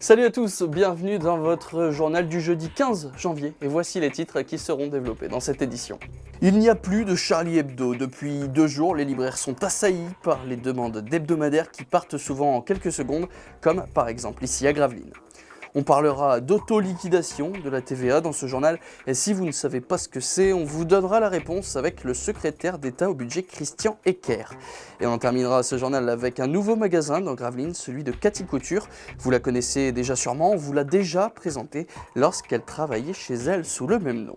Salut à tous, bienvenue dans votre journal du jeudi 15 janvier et voici les titres qui seront développés dans cette édition. Il n'y a plus de Charlie Hebdo. Depuis 2 jours, les libraires sont assaillis par les demandes d'hebdomadaires qui partent souvent en quelques secondes, comme par exemple ici à Gravelines. On parlera d'auto-liquidation de la TVA dans ce journal et si vous ne savez pas ce que c'est, on vous donnera la réponse avec le secrétaire d'État au budget Christian Ecker. Et on terminera ce journal avec un nouveau magasin dans Gravelines, celui de Cathy Couture. Vous la connaissez déjà sûrement, on vous l'a déjà présentée lorsqu'elle travaillait chez elle sous le même nom.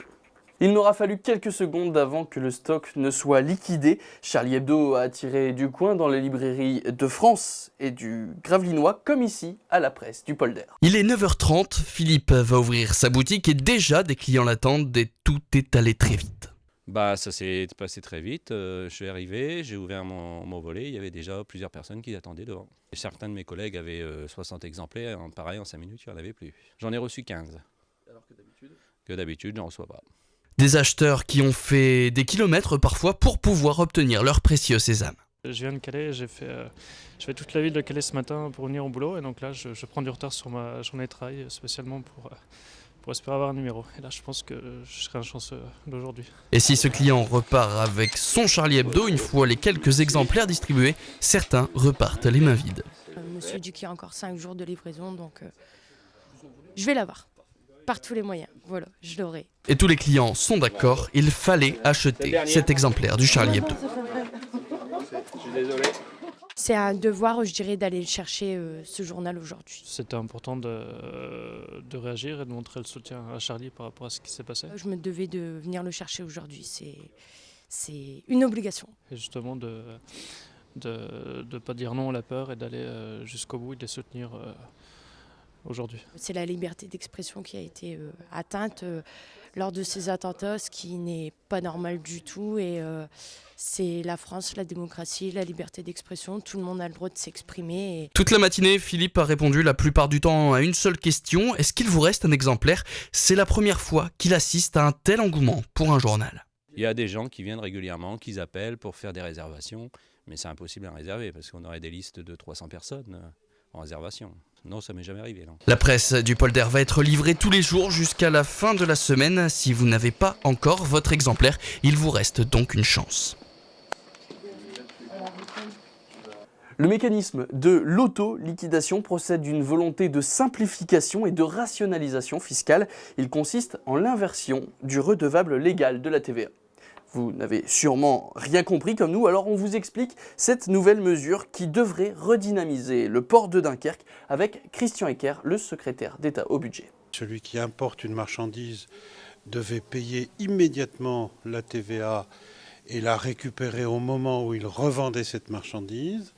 Il n'aura fallu quelques secondes avant que le stock ne soit liquidé. Charlie Hebdo a attiré du coin dans les librairies de France et du Gravelinois, comme ici à la presse du Polder. Il est 9h30, Philippe va ouvrir sa boutique et déjà des clients l'attendent et tout est allé très vite. Ça s'est passé très vite. Je suis arrivé, j'ai ouvert mon volet, il y avait déjà plusieurs personnes qui attendaient devant. Certains de mes collègues avaient 60 exemplaires, pareil en 5 minutes, il n'y en avait plus. J'en ai reçu 15. Alors que d'habitude ? Que d'habitude, j'en reçois pas. Des acheteurs qui ont fait des kilomètres parfois pour pouvoir obtenir leur précieux sésame. Je viens de Calais, j'ai fait toute la ville de Calais ce matin pour venir au boulot et donc là je prends du retard sur ma journée de travail spécialement pour espérer avoir un numéro. Et là je pense que je serai un chanceux d'aujourd'hui. Et si ce client repart avec son Charlie Hebdo, une fois les quelques exemplaires distribués, certains repartent les mains vides. Monsieur dit qu'il y a encore 5 jours de livraison donc je vais l'avoir. Par tous les moyens, voilà, je l'aurai. Et tous les clients sont d'accord, il fallait acheter cet exemplaire du Charlie Hebdo. Je suis désolé. C'est un devoir, je dirais, d'aller chercher ce journal aujourd'hui. C'était important de réagir et de montrer le soutien à Charlie par rapport à ce qui s'est passé. Je me devais de venir le chercher aujourd'hui, c'est une obligation. Et justement de pas dire non à la peur et d'aller jusqu'au bout et de les soutenir aujourd'hui. C'est la liberté d'expression qui a été atteinte lors de ces attentats, ce qui n'est pas normal du tout. Et c'est la France, la démocratie, la liberté d'expression. Tout le monde a le droit de s'exprimer. Toute la matinée, Philippe a répondu la plupart du temps à une seule question. Est-ce qu'il vous reste un exemplaire ? C'est la première fois qu'il assiste à un tel engouement pour un journal. Il y a des gens qui viennent régulièrement, qui appellent pour faire des réservations, mais c'est impossible à réserver parce qu'on aurait des listes de 300 personnes en réservation. Non, ça m'est jamais arrivé, non. La presse du Polder va être livrée tous les jours jusqu'à la fin de la semaine. Si vous n'avez pas encore votre exemplaire, il vous reste donc une chance. Le mécanisme de l'auto-liquidation procède d'une volonté de simplification et de rationalisation fiscale. Il consiste en l'inversion du redevable légal de la TVA. Vous n'avez sûrement rien compris comme nous, alors on vous explique cette nouvelle mesure qui devrait redynamiser le port de Dunkerque avec Christian Ecker, le secrétaire d'État au budget. Celui qui importe une marchandise devait payer immédiatement la TVA et la récupérer au moment où il revendait cette marchandise.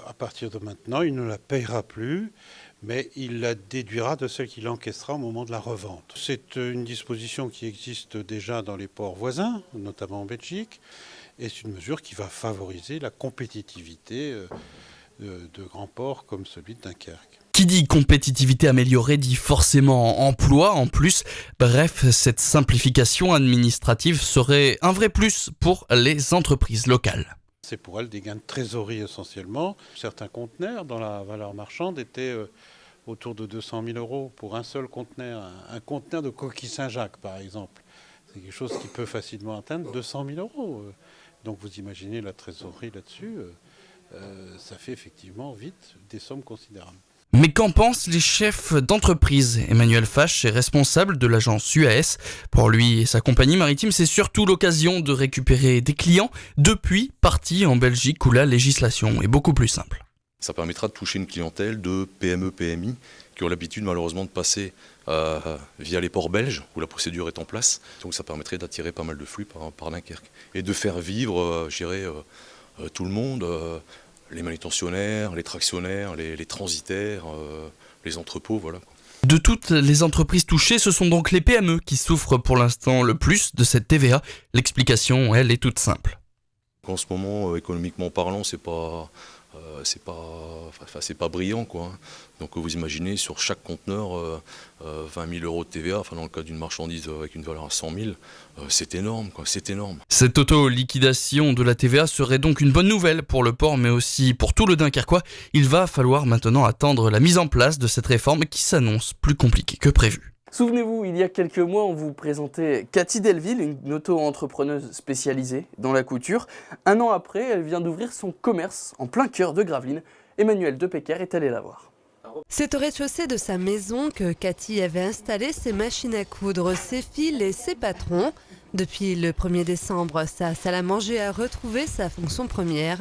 À partir de maintenant, il ne la payera plus, mais il la déduira de celle qu'il encaissera au moment de la revente. C'est une disposition qui existe déjà dans les ports voisins, notamment en Belgique, et c'est une mesure qui va favoriser la compétitivité de grands ports comme celui de Dunkerque. Qui dit compétitivité améliorée dit forcément emploi en plus. Bref, cette simplification administrative serait un vrai plus pour les entreprises locales. C'est pour elles des gains de trésorerie essentiellement. Certains conteneurs dans la valeur marchande étaient autour de 200 000 € pour un seul conteneur. Un conteneur de coquille Saint-Jacques par exemple. C'est quelque chose qui peut facilement atteindre 200 000 €. Donc vous imaginez la trésorerie là-dessus, ça fait effectivement vite des sommes considérables. Mais qu'en pensent les chefs d'entreprise ? Emmanuel Fache est responsable de l'agence UAS. Pour lui et sa compagnie maritime, c'est surtout l'occasion de récupérer des clients depuis partis en Belgique où la législation est beaucoup plus simple. Ça permettra de toucher une clientèle de PME, PMI qui ont l'habitude malheureusement de passer via les ports belges où la procédure est en place. Donc ça permettrait d'attirer pas mal de flux par Dunkerque et de faire vivre, tout le monde. Les manutentionnaires, les tractionnaires, les transitaires, les entrepôts, voilà. De toutes les entreprises touchées, ce sont donc les PME qui souffrent pour l'instant le plus de cette TVA. L'explication, elle, est toute simple. En ce moment, économiquement parlant, c'est pas c'est pas brillant, quoi, hein. Donc vous imaginez sur chaque conteneur 20 000 euros de TVA, enfin dans le cas d'une marchandise avec une valeur à 100 000, c'est énorme, quoi, c'est énorme. Cette auto-liquidation de la TVA serait donc une bonne nouvelle pour le port, mais aussi pour tout le Dunkerquois. Il va falloir maintenant attendre la mise en place de cette réforme qui s'annonce plus compliquée que prévu. Souvenez-vous, il y a quelques mois, on vous présentait Cathy Delville, une auto-entrepreneuse spécialisée dans la couture. Un an après, elle vient d'ouvrir son commerce en plein cœur de Gravelines. Emmanuel Depecker est allé la voir. C'est au rez-de-chaussée de sa maison que Cathy avait installé ses machines à coudre, ses fils et ses patrons. Depuis le 1er décembre, sa salle à manger a retrouvé sa fonction première.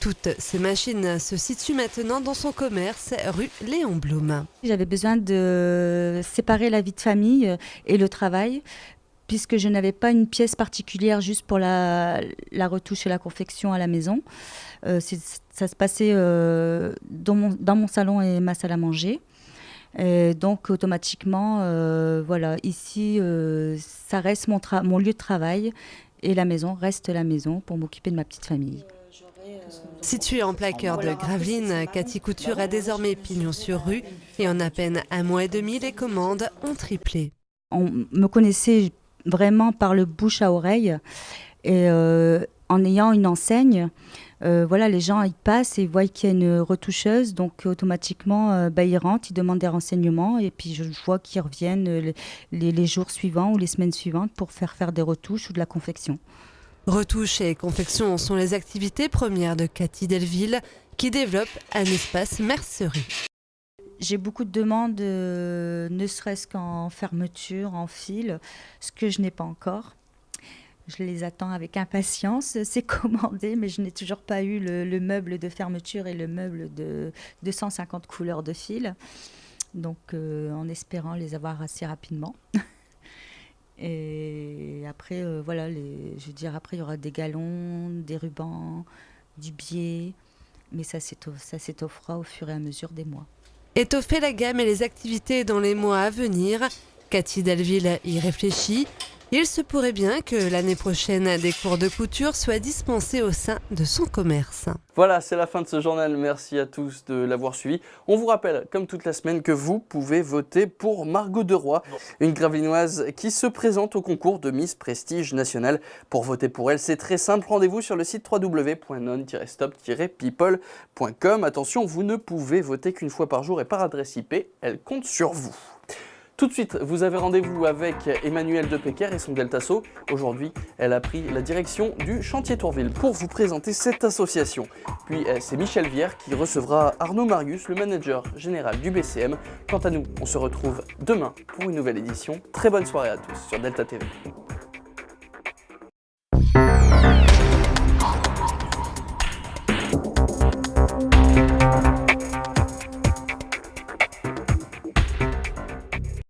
Toutes ces machines se situent maintenant dans son commerce, rue Léon Blum. J'avais besoin de séparer la vie de famille et le travail, puisque je n'avais pas une pièce particulière juste pour la retouche et la confection à la maison. Ça se passait dans mon salon et ma salle à manger. Et donc automatiquement, voilà, ici, ça reste mon lieu de travail et la maison reste la maison pour m'occuper de ma petite famille. Située en plein cœur de Gravelines, Cathy Couture a désormais pignon sur rue et en à peine un mois et demi, les commandes ont triplé. On me connaissait vraiment par le bouche à oreille et en ayant une enseigne, voilà, les gens ils passent et voient qu'il y a une retoucheuse, donc automatiquement ils rentrent, ils demandent des renseignements et puis je vois qu'ils reviennent les jours suivants ou les semaines suivantes pour faire des retouches ou de la confection. Retouches et confection sont les activités premières de Cathy Delville qui développe un espace mercerie. J'ai beaucoup de demandes, ne serait-ce qu'en fermeture, en fil, ce que je n'ai pas encore. Je les attends avec impatience, c'est commandé, mais je n'ai toujours pas eu le meuble de fermeture et le meuble de 250 couleurs de fil. Donc en espérant les avoir assez rapidement. Et après, voilà, après il y aura des galons, des rubans, du biais, mais ça s'étoffera au fur et à mesure des mois. Étoffer la gamme et les activités dans les mois à venir, Cathy Delville y réfléchit. Il se pourrait bien que l'année prochaine, des cours de couture soient dispensés au sein de son commerce. Voilà, c'est la fin de ce journal. Merci à tous de l'avoir suivi. On vous rappelle, comme toute la semaine, que vous pouvez voter pour Margot Deroy, une Gravelinoise qui se présente au concours de Miss Prestige National. Pour voter pour elle, c'est très simple. Rendez-vous sur le site www.non-stop-people.com. Attention, vous ne pouvez voter qu'une fois par jour et par adresse IP. Elle compte sur vous. Tout de suite, vous avez rendez-vous avec Emmanuel Depecker et son Deltasso. Aujourd'hui, elle a pris la direction du chantier Tourville pour vous présenter cette association. Puis c'est Michel Vière qui recevra Arnaud Marius, le manager général du BCM. Quant à nous, on se retrouve demain pour une nouvelle édition. Très bonne soirée à tous sur Delta TV.